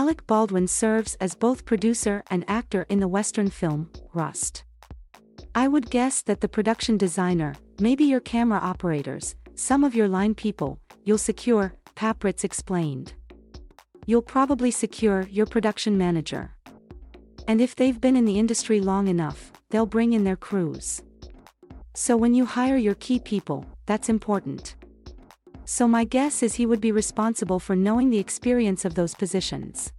Alec Baldwin serves as both producer and actor in the Western film, Rust. I would guess that the production designer, maybe your camera operators, some of your line people, you'll secure, Papritz explained. You'll probably secure your production manager. And if they've been in the industry long enough, they'll bring in their crews. So when you hire your key people, that's important. So my guess is he would be responsible for knowing the experience of those positions.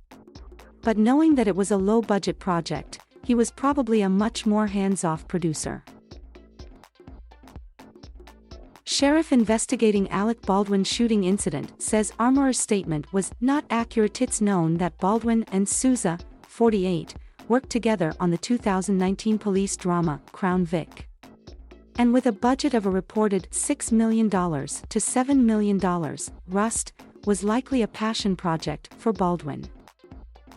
But knowing that it was a low-budget project, he was probably a much more hands-off producer. Sheriff investigating Alec Baldwin's shooting incident says armorer's statement was not accurate. It's known that Baldwin and Souza, 48, worked together on the 2019 police drama, Crown Vic. And with a budget of a reported $6 million to $7 million, Rust was likely a passion project for Baldwin.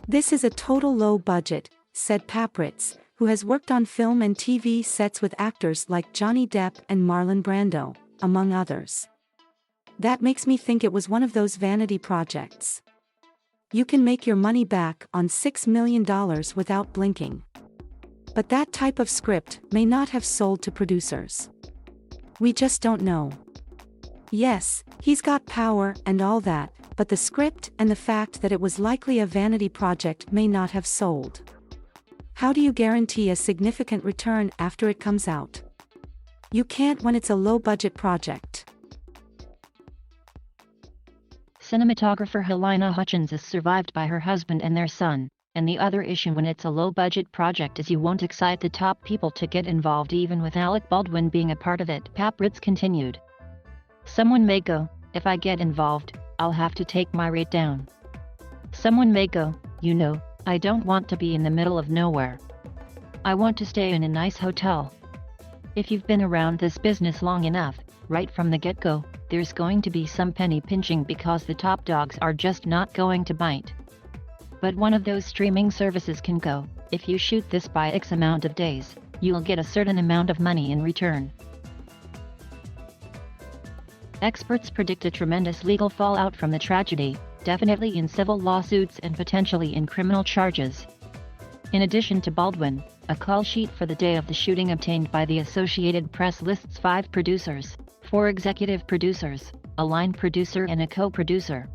This is a total low budget, said Papritz, who has worked on film and TV sets with actors like Johnny Depp and Marlon Brando, among others. That makes me think it was one of those vanity projects. You can make your money back on $6 million without blinking. But that type of script may not have sold to producers. We just don't know. Yes, he's got power and all that, but the script and the fact that it was likely a vanity project may not have sold. How do you guarantee a significant return after it comes out? You can't when it's a low-budget project. Cinematographer Helena Hutchins is survived by her husband and their son, and the other issue when it's a low-budget project is you won't excite the top people to get involved even with Alec Baldwin being a part of it. Papritz continued. Someone may go, if I get involved, I'll have to take my rate down. Someone may go, I don't want to be in the middle of nowhere. I want to stay in a nice hotel. If you've been around this business long enough, right from the get-go, there's going to be some penny pinching because the top dogs are just not going to bite. But one of those streaming services can go, if you shoot this by X amount of days, you'll get a certain amount of money in return. Experts predict a tremendous legal fallout from the tragedy, definitely in civil lawsuits and potentially in criminal charges. In addition to Baldwin, a call sheet for the day of the shooting obtained by the Associated Press lists 5 producers, 4 executive producers, a line producer and a co-producer.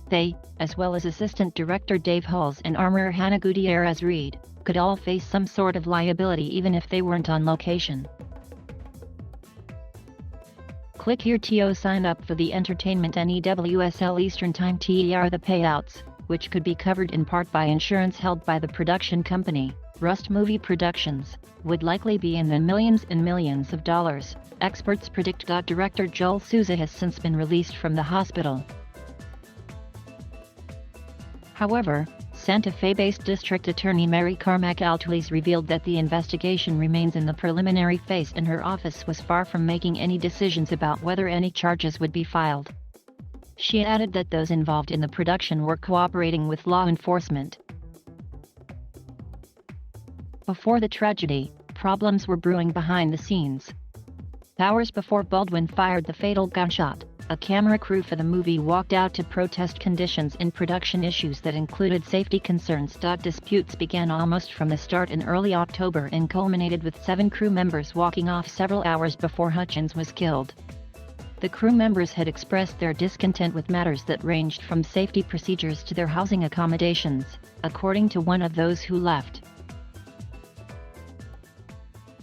They, as well as assistant director Dave Hulls and armorer Hannah Gutierrez-Reed, could all face some sort of liability even if they weren't on location. Click here to sign up for the Entertainment NEWSL Eastern Time TER. The payouts, which could be covered in part by insurance held by the production company, Rust Movie Productions, would likely be in the millions and millions of dollars, experts predict. Director Joel Souza has since been released from the hospital. However, Santa Fe-based District Attorney Mary Carmack Altulis revealed that the investigation remains in the preliminary phase and her office was far from making any decisions about whether any charges would be filed. She added that those involved in the production were cooperating with law enforcement. Before the tragedy, problems were brewing behind the scenes. Hours before Baldwin fired the fatal gunshot, a camera crew for the movie walked out to protest conditions in production, issues that included safety concerns. Disputes began almost from the start in early October and culminated with 7 crew members walking off several hours before Hutchins was killed. The crew members had expressed their discontent with matters that ranged from safety procedures to their housing accommodations, according to one of those who left.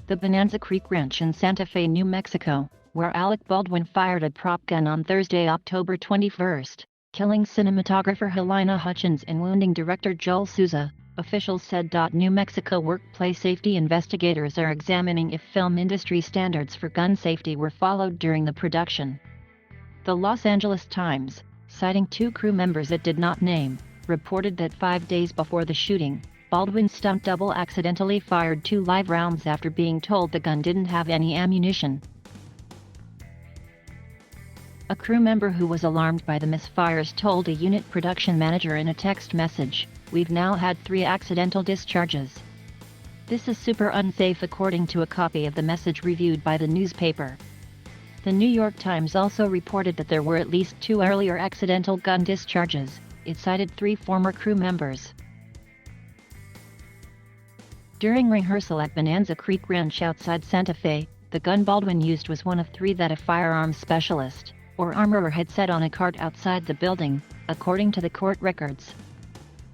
The Bonanza Creek Ranch in Santa Fe, New Mexico, where Alec Baldwin fired a prop gun on Thursday, October 21, killing cinematographer Helena Hutchins and wounding director Joel Souza, officials said. New Mexico workplace safety investigators are examining if film industry standards for gun safety were followed during the production. The Los Angeles Times, citing 2 crew members it did not name, reported that 5 days before the shooting, Baldwin's stunt double accidentally fired 2 live rounds after being told the gun didn't have any ammunition. A crew member who was alarmed by the misfires told a unit production manager in a text message, "We've now had 3 accidental discharges. This is super unsafe," according to a copy of the message reviewed by the newspaper. The New York Times also reported that there were at least 2 earlier accidental gun discharges, It cited 3 former crew members. During rehearsal at Bonanza Creek Ranch outside Santa Fe, the gun Baldwin used was one of 3 that a firearms specialist, or armorer, had set on a cart outside the building, according to the court records.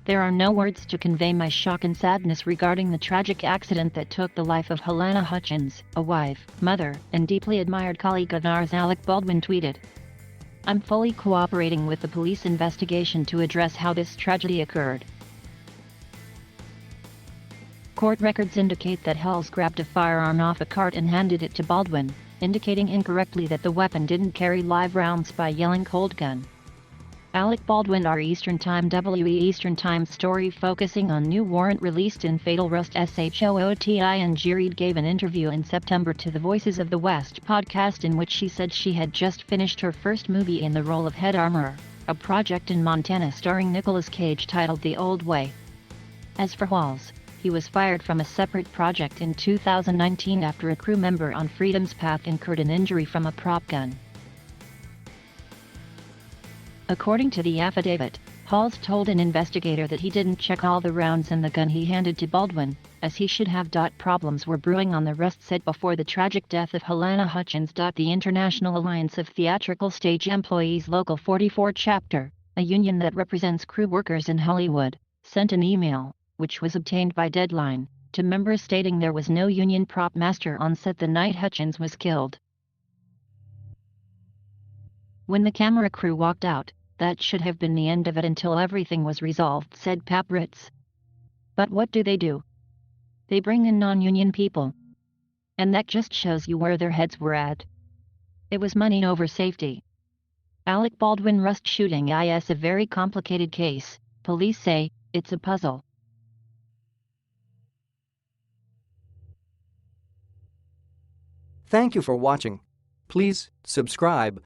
There are no words to convey my shock and sadness regarding the tragic accident that took the life of Helena Hutchins, a wife, mother, and deeply admired colleague of ours, Alec Baldwin tweeted. I'm fully cooperating with the police investigation to address how this tragedy occurred. Court records indicate that Hulls grabbed a firearm off a cart and handed it to Baldwin, indicating incorrectly that the weapon didn't carry live rounds by yelling "cold gun." Alec Baldwin, our Eastern Time WE Eastern Time story focusing on new warrant released in Fatal Rust SHOOTI, and Reed gave an interview in September to the Voices of the West podcast in which she said she had just finished her first movie in the role of head armorer, a project in Montana starring Nicolas Cage titled The Old Way. As for Walls, he was fired from a separate project in 2019 after a crew member on Freedom's Path incurred an injury from a prop gun. According to the affidavit, Halls told an investigator that he didn't check all the rounds in the gun he handed to Baldwin, as he should have. Problems were brewing on the Rust set before the tragic death of Helena Hutchins. The International Alliance of Theatrical Stage Employees Local 44 Chapter, a union that represents crew workers in Hollywood, sent an email, which was obtained by Deadline, to members stating there was no union prop master on set the night Hutchins was killed. When the camera crew walked out, that should have been the end of it until everything was resolved, said Papritz. But what do? They bring in non-union people. And that just shows you where their heads were at. It was money over safety. Alec Baldwin Rust shooting is a very complicated case, police say. It's a puzzle. Thank you for watching. Please subscribe,